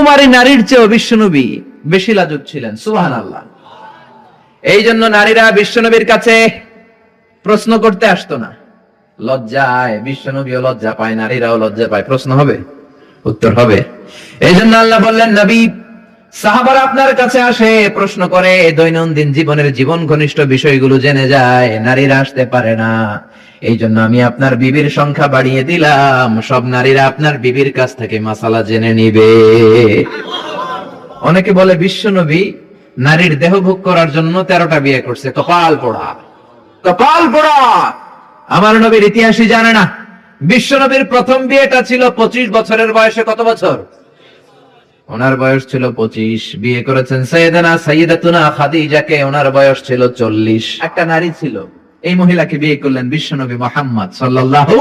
কুমারী নারীর চেয়েও বিশ্বনবী বেশি লাজুক ছিলেন। সুবহানাল্লাহ। এই জন্য নারীরা বিশ্বনবীর কাছে প্রশ্ন করতে আসতো না, লজ্জায়। বিশ্বনবীও লজ্জা পায়, নারীরাও লজ্জা পায়। প্রশ্ন হবে, উত্তর হবে। এই জন্য আল্লাহ বললেন, নবী সাহাবারা আপনার কাছে আসে, প্রশ্ন করে, দৈনন্দিন জীবনের জীবন ঘনিষ্ঠ বিষয়গুলো জেনে যায়, নারীরা আসতে পারে না। এই জন্য আমি আপনার বিবির সংখ্যা বাড়িয়ে দিলাম, সব নারীরা আপনার বিবির কাছ থেকে মাসালা জেনে নিবে। অনেকে বলে বিশ্বনবী নারীর দেহ ভোগ করার জন্য 13টা বিয়ে করছে। কপাল পোড়া, কপাল পোড়া। আমার নবীর ইতিহাসই জানে না। বিশ্বনবীর প্রথম বিয়েটা ছিল 25 বছরের বয়সে। কত বছর? ওনার বয়স ছিল 25। বিয়ে করেছেন সাইয়েদাতুনা খাদিজাকে, ওনার বয়স ছিল 40। একটা নারী ছিল, এই মহিলাকে বিয়ে করলেন বিশ্বনবী মুহাম্মদ সাল্লাল্লাহু।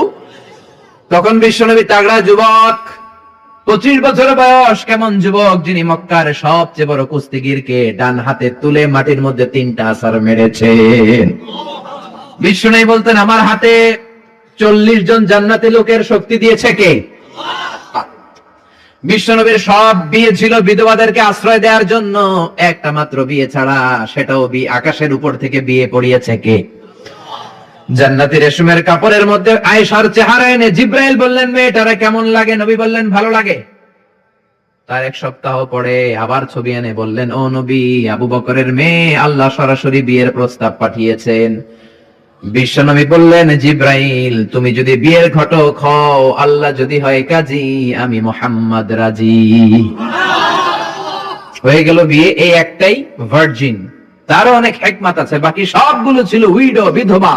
তখন বিশ্বনবী তাগড়া যুবক, 25 বছর বয়স। কেমন যুবক? যিনি মক্কার সবচেয়ে বড় কুস্তিগীরকে ডান হাতে তুলে মাটির মধ্যে 3টা আছাড় মেরেছেন। বিশ্বনবী বলতেন, আমার হাতে 40 জন জান্নাতি লোকের শক্তি দিয়েছে কে? বিশ্বনবীর সব বিয়ে ছিল বিধবাদেরকে আশ্রয় দেওয়ার জন্য। একটা মাত্র বিয়ে ছাড়া, সেটাও আকাশের উপর থেকে বিয়ে পড়িয়েছে কে? জান্নাতি রেশমের কাপড়ের মধ্যে আয়েশার চেহারা এনে জিব্রাইল বললেন, মেয়েটারে কেমন লাগে? নবী বললেন, ভালো লাগে। তার 1 সপ্তাহ পরে আবার ছবি এনে বললেন, ও নবী, আবু বকরের মেয়ে, আল্লাহ সরাসরি বিয়ের প্রস্তাব পাঠিয়েছেন। বিশ্বনবী বললেন, জিব্রাইল, তুমি যদি বিয়ের ঘটক হও, আল্লাহ যদি হয় কাজী, আমি মুহাম্মদ রাজি। হয়ে গেল বিয়ে। এই একটাই ভার্জিন, তারও অনেক হিকমত আছে। বাকি সবগুলো ছিল উইডো, বিধবা।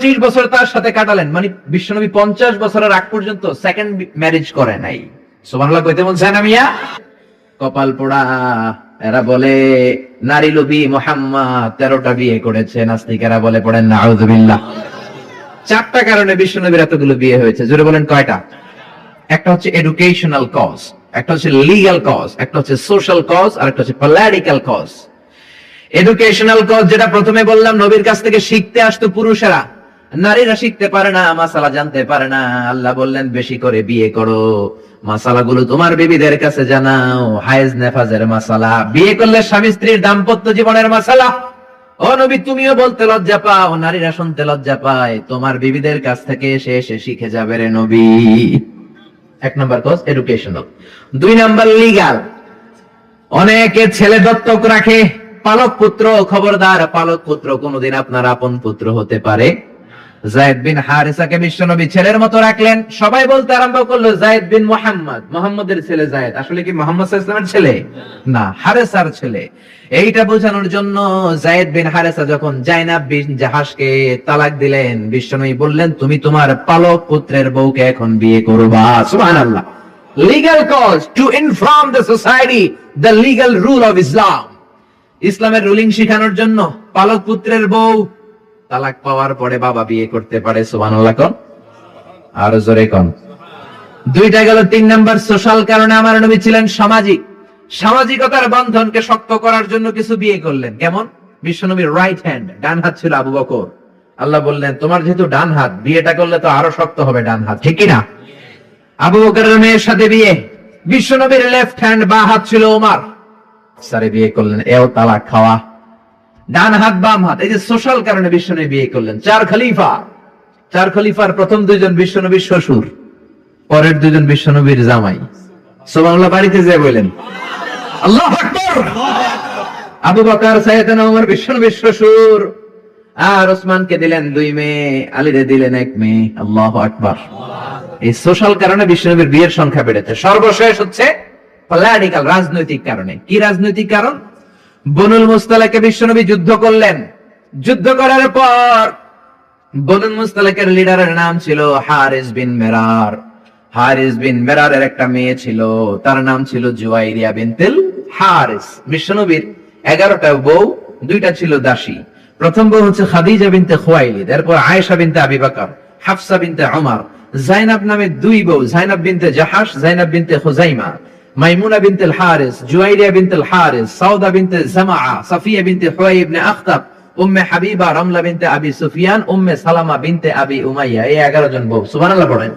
30 বছর তার সাথে কাটালেন। মানে বিশ্বনবী 50 বছরের আগ পর্যন্ত সেকেন্ড ম্যারেজ করে নাই। সুবহানাল্লাহ কইতে বলছেন না মিয়া? কপাল পোড়া। এরা বলে নারী লোভী মুহাম্মদ 13টা বিয়ে করেছে। নাস্তিকেরা বলে পড়েন নাউযুবিল্লাহ। 4টা কারণে বিশ্বনবীর এতগুলো বিয়ে হয়েছে। জোরে বলেন কয়টা? একটা হচ্ছে এডুকেশনাল কজ, একটা হচ্ছে লিগ্যাল কজ, একটা হচ্ছে সোশ্যাল কজ, আর একটা হচ্ছে পলিটিক্যাল কজ। এডুকেশনাল কজ যেটা প্রথমে বললাম, নবীর কাছ থেকে শিখতে আসতো পুরুষেরা, নারীরা শিখতে পারে না, মাসালা জানতে পারে না। আল্লাহ বললেন, বেশি করে বিয়ে করো, মাসালাগুলো তোমার বিবিদের কাছে জানাও। হায়েজ নেফাজের মাসালা, বিয়ে করলে স্বামী স্ত্রীর দাম্পত্য জীবনের মাসালা। ও নবী, তুমিও বলতে লজ্জা পাও, নারীরা শুনতে লজ্জা পায়, তোমার বিবিদের কাছ থেকে এসে এসে শিখে যাবে রে নবী। 1 নম্বর কজ এডুকেশনাল। 2 নম্বর লিগ্যাল। অনেকে ছেলে দত্তক রাখে, পালক পুত্র। খবরদার, পালক পুত্র কোনদিন আপনার আপন পুত্র হতে পারে। যায়েদ বিন হারিসাকে বিশ্বনবী ছেলের মতো রাখলেন। সবাই বলতে আরম্ভ করলো, যায়েদ বিন মুহাম্মদ, মুহাম্মদের ছেলে যায়েদ। আসলে কি মুহাম্মদ সাল্লাল্লাহু আলাইহি ওয়াসাল্লামের ছেলে? না, হারেসার ছেলে। এইটা বোঝানোর জন্য যায়েদ বিন হারেসা যখন জাইনাব বিন জাহাশকে তালাক দিলেন, বিশ্বনবী বললেন, তুমি তোমার পালক পুত্রের বউকে এখন বিয়ে করবা। সুবহানাল্লাহ। Legal cause, to inform the society the legal rule of Islam. ইসলামের রুলিং শিখানোর জন্য পালক পুত্রের বউ তালাক পাওয়ার পরে বাবা বিয়ে করতে পারে। সুবহানাল্লাহ কোন? আর জোরে কোন? 2টা গেল। 3 নাম্বার সোশ্যাল কারণে আমার নবী ছিলেন সামাজিক। সামাজিকতার বন্ধনকে শক্ত করার জন্য কিছু বিয়ে করলেন। কেমন? বিশ্বনবীর রাইট হ্যান্ড, ডান হাত ছিল আবু বকর। আল্লাহ বললেন, তোমার যেহেতু ডান হাত, বিয়েটা করলে তো আরো শক্ত হবে ডান হাত, ঠিক কি না? আবু বকরের মেয়ের সাথে বিয়ে। বিশ্বনবীর লেফট হ্যান্ড, বা হাত ছিল ওমর। সারে বিয়ে করলেন, এও তালাক খাওয়া। ডান হাত বাম হাত, এই যে সোশ্যাল কারণে বিশ্বনবী বিয়ে করলেন। 4 খলিফা। 4 খলিফার প্রথম 2 জন বিশ্বনবীর শ্বশুর, পরের 2 জন বিশ্বনবীর জামাই। সুবহানাল্লাহ। বাড়িতে যে বলেন আল্লাহু আকবার। আবু বকর, সাইয়েদনা ওমর বিশ্বনবীর শ্বশুর। আর ওসমানকে দিলেন 2 মেয়ে, আলীরে দিলেন 1 মেয়ে। আল্লাহু আকবার। এই সোশ্যাল কারণে বিশ্বনবীর বিয়ের সংখ্যা বেড়েছে। সর্বশেষ হচ্ছে পলিটিক্যাল, রাজনৈতিক কারণে। কি রাজনৈতিক কারণ? বনুল মুস্তালাকে বিশ্বনবী যুদ্ধ করলেন। যুদ্ধ করার পর বনুল মুস্তালাকের লিডারের নাম ছিল হারিস বিন মেরার। হারিস বিন মেরারের একটা মেয়ে ছিল, তার নাম ছিল জুয়াইরিয়া বিনতুল হারিস। বিশ্বনবীর 11টা বউ, 2টা ছিল দাসী। প্রথম বউ হচ্ছে খাদিজা বিনতে খুয়াইলিদ, এরপর আয়েশা বিনতে আবি বকর, হাফসা বিনতে উমর, জাইনাব নামে 2 বউ, জাইনাব বিনতে জাহাশ, জাইনাব বিনতে খুজাইমা, মাইমুনা বিনতুল হারিস, জুয়াইরিয়া বিনতুল হারিস, সাউদা বিনতে জামাআ, সাফিয়া বিনতে হুয়াই ইবনে আখতাব, উম্মে হাবিবা, রামলা বিনতে আবি সুফিয়ান, উম্মে সালামা বিনতে আবি উমাইয়া। এই 11 জন বউ। সুবহানাল্লাহ পড়েন।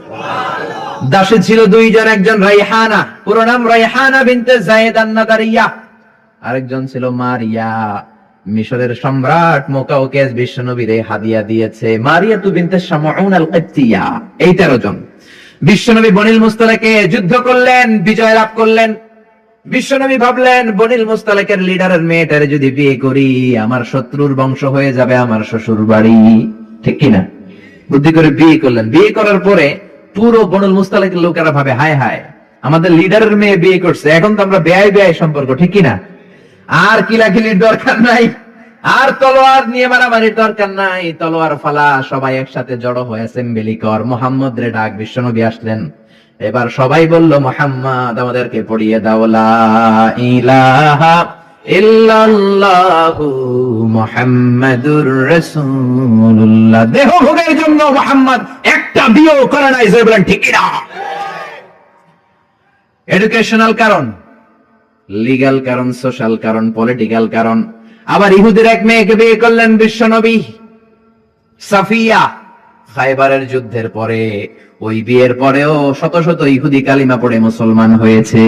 দাসী ছিল দুইজন, একজন রাইহানা, পুরো নাম রাইহানা বিনতে যায়েদ আন-নাদারিয়া, আরেকজন ছিল মারিয়া। মিশরের সম্রাট মুকাওকেস বিশ্বনবীরে হাদিয়া দিয়েছে মারিয়া বিনতে শামউন আল-কিবতিয়া। এই 13 জন বিশ্বনবী বনিল মুস্তালাকে যুদ্ধ করলেন, বিজয় লাভ করলেন। বিশ্বনবী ভাবলেন বনিল মুস্তালাকের লিডারের মেয়েটারে যদি বিয়ে করি আমার শত্রুর বংশ হয়ে যাবে আমার শ্বশুর বাড়ি, ঠিক কিনা? বুদ্ধি করে বিয়ে করলেন। বিয়ে করার পরে পুরো বনুল মুস্তালাকের লোকেরা ভাবে হায় হায় আমাদের লিডারের মেয়ে বিয়ে করছে, এখন তো আমরা বেয়াই বেয়াই সম্পর্ক, ঠিক কিনা? আর কিলাকিলির দরকার নাই, আর তলোয়ার নিয়ে মারামারির দরকার নাই, তলোয়ার ফালা, সবাই একসাথে জড়ো হয়ে অ্যাসেম্বলি কর। মুহাম্মদ রে ডাক। বিশ্বনবী আসলেন। এবার সবাই বলল মুহাম্মদ আমাদেরকে পড়িয়ে দাও লা ইলাহা ইল্লাল্লাহু মুহাম্মাদুর রাসূলুল্লাহ। দেহ ভোগের জন্য মুহাম্মদ একটা বিয়েও করে নাই, যে বলেন ঠিক কিনা? এডুকেশনাল কারণ, লিগ্যাল কারণ, সোশ্যাল কারণ, পলিটিক্যাল কারণ। আবার ইহুদির এক মেয়েকে বিয়ে করলেন বিশ্বনবী, সাফিয়া। খায়বারের যুদ্ধের পরে ওই বিয়ের পরেও শত শত ইহুদি কালিমা পড়ে মুসলমান হয়েছে।